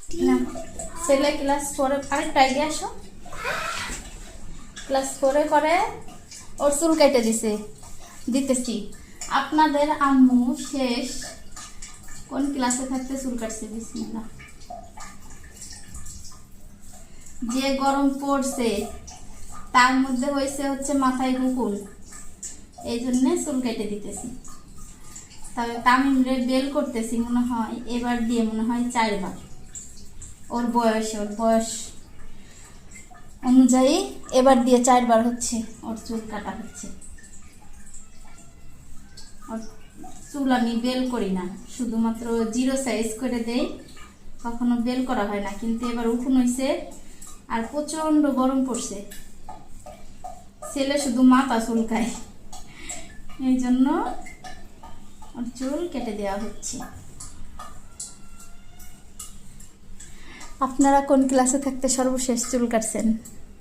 না ছেলে ক্লাস 4 আরেকটা আগে আসো ক্লাস 4 করে ওর চুল কেটে দিতেছি আপনাদের আম্মু শেষ কোন ক্লাসে থাকতে চুল কাটছে বিসমিল্লাহ যে গরম পড়ছে তার মধ্যে হচ্ছে মাথায় হুকুল এই জন্য চুল কেটে দিতেছি তবে তামিমরে বেল করতেছি মনে হয় এবার দিয়ে মনে হয় 4 বার ওর বয়স অনুযায়ী এবার দিয়ে 4 বার হচ্ছে ওর চুল কাটা হচ্ছে ওর চুল আমি বেল করি না শুধুমাত্র 0 সাইজ করে দেই কখনো বেল করা হয় না কিন্তু এবার উঠুন হইছে আর প্রচন্ড গরম পড়ছে ছেলে শুধু মাথা চুলকায় এই জন্য ওর চুল কেটে দেওয়া হচ্ছে আপনারা কোন ক্লাসে থাকতে সর্বশেষ চুল কাটছেন